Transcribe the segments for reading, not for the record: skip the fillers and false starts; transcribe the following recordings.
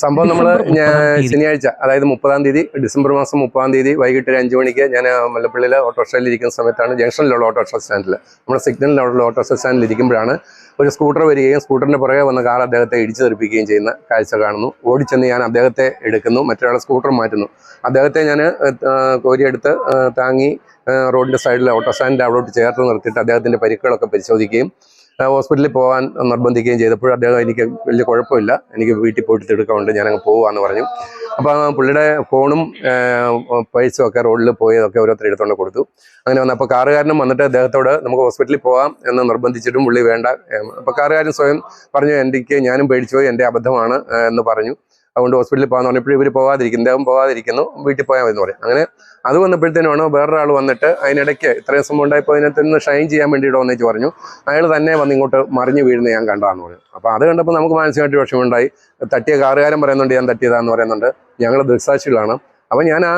സംഭവം നമ്മൾ ശനിയാഴ്ച അതായത് 30-ാം തീയതി ഡിസംബർ മാസം 30-ാം തീയതി വൈകിട്ട് 5 മണിക്ക് ഞാൻ മല്ലപ്പള്ളിയിലെ ഓട്ടോറിക്ഷയിൽ ഇരിക്കുന്ന സമയത്താണ് ജംഗ്ഷനിലുള്ള ഓട്ടോറിക്ഷ സ്റ്റാൻഡിൽ നമ്മുടെ സിഗ്നലിലുള്ള ഓട്ടോറിക്ഷ സ്റ്റാൻഡിൽ ഇരിക്കുമ്പോഴാണ് ഒരു സ്കൂട്ടർ വരികയും സ്കൂട്ടറിൻ്റെ പുറകെ വന്ന കാർ അദ്ദേഹത്തെ ഇടിച്ചു തെറിപ്പിക്കുകയും ചെയ്യുന്ന കാഴ്ച കാണുന്നു. ഓടിച്ചെന്ന് ഞാൻ അദ്ദേഹത്തെ എടുക്കുന്നു, മറ്റൊരാളെ സ്കൂട്ടർ മാറ്റുന്നു. അദ്ദേഹത്തെ ഞാൻ കോരിയെടുത്ത് താങ്ങി റോഡിൻ്റെ സൈഡിൽ ഓട്ടോ സ്റ്റാൻഡിൻ്റെ അവിടോട്ട് ചേർത്ത് നിർത്തിയിട്ട് അദ്ദേഹത്തിൻ്റെ പരിക്കുകളൊക്കെ പരിശോധിക്കുകയും ഹോസ്പിറ്റലിൽ പോകാൻ നിർബന്ധിക്കുകയും ചെയ്തപ്പോൾ അദ്ദേഹം എനിക്ക് വലിയ കുഴപ്പമില്ല, എനിക്ക് വീട്ടിൽ പോയിട്ട് എടുക്കാറുണ്ട്, ഞാനങ്ങ് പോകാമെന്ന് പറഞ്ഞു. അപ്പോൾ പുള്ളിയുടെ ഫോണും പൈസയും ഒക്കെ റോഡിൽ പോയതൊക്കെ ഓരോരുത്തർ എടുത്തുകൊണ്ട് കൊടുത്തു. അങ്ങനെ വന്നു. അപ്പോൾ കാറുകാരനും വന്നിട്ട് അദ്ദേഹത്തോട് നമുക്ക് ഹോസ്പിറ്റലിൽ പോകാം എന്ന് നിർബന്ധിച്ചിട്ടും പുള്ളി വേണ്ട. അപ്പോൾ കാറുകാരൻ സ്വയം പറഞ്ഞു, ഞാനും പേടിച്ചു പോയി, എൻ്റെ അബദ്ധമാണ് എന്ന് പറഞ്ഞു. അതുകൊണ്ട് ഹോസ്പിറ്റലിൽ പോകാമെന്ന് പറഞ്ഞപ്പോൾ ഇവർ പോകാതിരിക്കുന്നു, അദ്ദേഹം പോകാതിരിക്കുന്നു, വീട്ടിൽ പോയാൽ മതി എന്ന് പറയും. അങ്ങനെ അത് വന്നപ്പോഴത്തേനാണ് വേറൊരാൾ വന്നിട്ട് അതിനിടയ്ക്ക് ഇത്രയും സമയം ഉണ്ടായപ്പോൾ അതിനകത്ത് നിന്ന് ഷൈൻ ചെയ്യാൻ വേണ്ടിയിട്ട് വന്നേച്ച് പറഞ്ഞു. അയാൾ തന്നെ വന്ന് ഇങ്ങോട്ട് മറിഞ്ഞു വീഴുന്ന ഞാൻ കണ്ടതാന്ന് പറഞ്ഞു. അപ്പോൾ അത് കണ്ടപ്പോൾ നമുക്ക് മാനസികമായിട്ട് വിഷമമുണ്ടായി. തട്ടിയ കാറുകാരൻ പറയുന്നുണ്ട് ഞാൻ തട്ടിയതാന്ന് പറയുന്നുണ്ട്, ഞങ്ങൾ ദൃക്സാക്ഷികളാണ്. അപ്പോൾ ഞാൻ ആ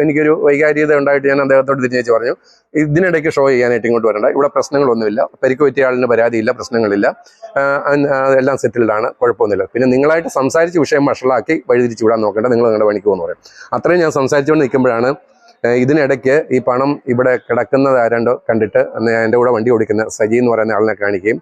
എനിക്കൊരു വൈകാരികത ഉണ്ടായിട്ട് ഞാൻ അദ്ദേഹത്തോട് തിരിഞ്ഞേച്ച് പറഞ്ഞു, ഇതിനിടയ്ക്ക് ഷോ ചെയ്യാനായിട്ട് ഇങ്ങോട്ട് വരണ്ട, ഇവിടെ പ്രശ്നങ്ങളൊന്നുമില്ല, പരിക്ക് പറ്റിയ ആളിന് പരാതിയില്ല, പ്രശ്നങ്ങളില്ല, എല്ലാം സെറ്റിൽഡാണ്, കുഴപ്പമൊന്നുമില്ല. പിന്നെ നിങ്ങളായിട്ട് സംസാരിച്ച് വിഷയം വഷളാക്കി വഴിതിരിച്ച് വിടാൻ നോക്കേണ്ട, നിങ്ങൾ നിങ്ങളുടെ പണിക്ക് പോകുന്നു പറയും. അത്രയും ഞാൻ സംസാരിച്ചുകൊണ്ട് നിൽക്കുമ്പോഴാണ് ഇതിനിടയ്ക്ക് ഈ പണം ഇവിടെ കിടക്കുന്നത് ആരണ്ടോ കണ്ടിട്ട് എൻ്റെ കൂടെ വണ്ടി ഓടിക്കുന്ന സജി എന്ന് പറയുന്ന ആളിനെ കാണിക്കുകയും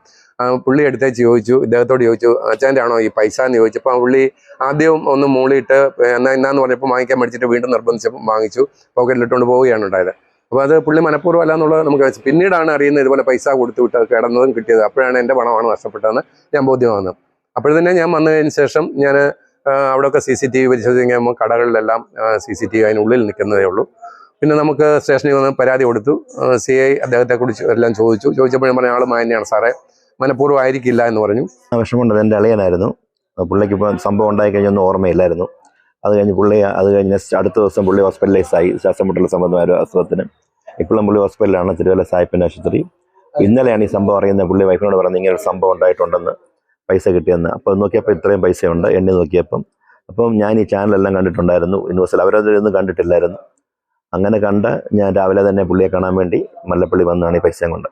പുള്ളി എടുത്തേച്ച് ചോദിച്ചു, ഇദ്ദേഹത്തോട് ചോദിച്ചു, അച്ഛൻ്റെ ആണോ ഈ പൈസ എന്ന് ചോദിച്ചപ്പോൾ പുള്ളി ആദ്യം ഒന്ന് മൂളിയിട്ട് എന്നാന്ന് പറഞ്ഞപ്പോൾ വാങ്ങിക്കാൻ മേടിച്ചിട്ട് വീണ്ടും നിർബന്ധിച്ചപ്പോൾ വാങ്ങിച്ചു, പോക്കറ്റിലിട്ടുകൊണ്ട് പോവുകയാണ് ഉണ്ടായത്. അപ്പോൾ അത് പുള്ളി മനഃപൂർവ്വം അല്ല എന്നുള്ളത് നമുക്ക് പിന്നീടാണ് അറിയുന്നത്, ഇതുപോലെ പൈസ കൊടുത്തു വിട്ട് കിടന്നതും കിട്ടിയത്. അപ്പോഴാണ് എൻ്റെ പണമാണ് നഷ്ടപ്പെട്ടതെന്ന് ഞാൻ ബോധ്യമാകുന്നത്. അപ്പോൾ തന്നെ ഞാൻ വന്നതിന് ശേഷം ഞാൻ അവിടെയൊക്കെ CCTV പരിശോധിക്കുമ്പോൾ കടകളിലെല്ലാം CCTV അതിനുള്ളിൽ നിൽക്കുന്നതേ ഉള്ളൂ. പിന്നെ നമുക്ക് സ്റ്റേഷനിൽ വന്ന് പരാതി കൊടുത്തു. CI അദ്ദേഹത്തെക്കുറിച്ച് എല്ലാം ചോദിച്ചപ്പോൾ ഞാൻ പറഞ്ഞ ആൾ മാന്യമാണ് സാറേ, മനഃപൂർവ്വം ആയിരിക്കില്ല എന്ന് പറഞ്ഞു. വിഷമമുണ്ട്, എൻ്റെ അളിയനായിരുന്നു. പുള്ളിക്ക് ഇപ്പോൾ സംഭവം ഉണ്ടായി കഴിഞ്ഞൊന്നും ഓർമ്മയില്ലായിരുന്നു. അത് കഴിഞ്ഞ് അടുത്ത ദിവസം പുള്ളി ഹോസ്പിറ്റലൈസായി, ശ്വാസം മുട്ടൽ സംബന്ധമായ ഒരു അസുഖത്തിന്. ഇപ്പോഴും പുള്ളി ഹോസ്പിറ്റലിലാണ്, തിരുവല്ല സായിപ്പിൻ്റെ ആശുപത്രി. ഇന്നലെയാണ് ഈ സംഭവം അറിയുന്നത്. പുള്ളി വൈഫിനോട് പറഞ്ഞ് ഇങ്ങനെ ഒരു സംഭവം ഉണ്ടായിട്ടുണ്ടെന്ന്, പൈസ കിട്ടിയെന്ന്. അപ്പോൾ നോക്കിയപ്പോൾ ഇത്രയും പൈസയുണ്ട്, എണ്ണി നോക്കിയപ്പം. അപ്പം ഞാൻ ഈ ചാനലെല്ലാം കണ്ടിട്ടുണ്ടായിരുന്നു, ന്യൂസിൽ അവരതൊന്നും കണ്ടിട്ടില്ലായിരുന്നു. അങ്ങനെ കണ്ട് ഞാൻ രാവിലെ തന്നെ പുള്ളിയെ കാണാൻ വേണ്ടി മല്ലപ്പള്ളി വന്നതാണ് ഈ പൈസയും കൊണ്ട്.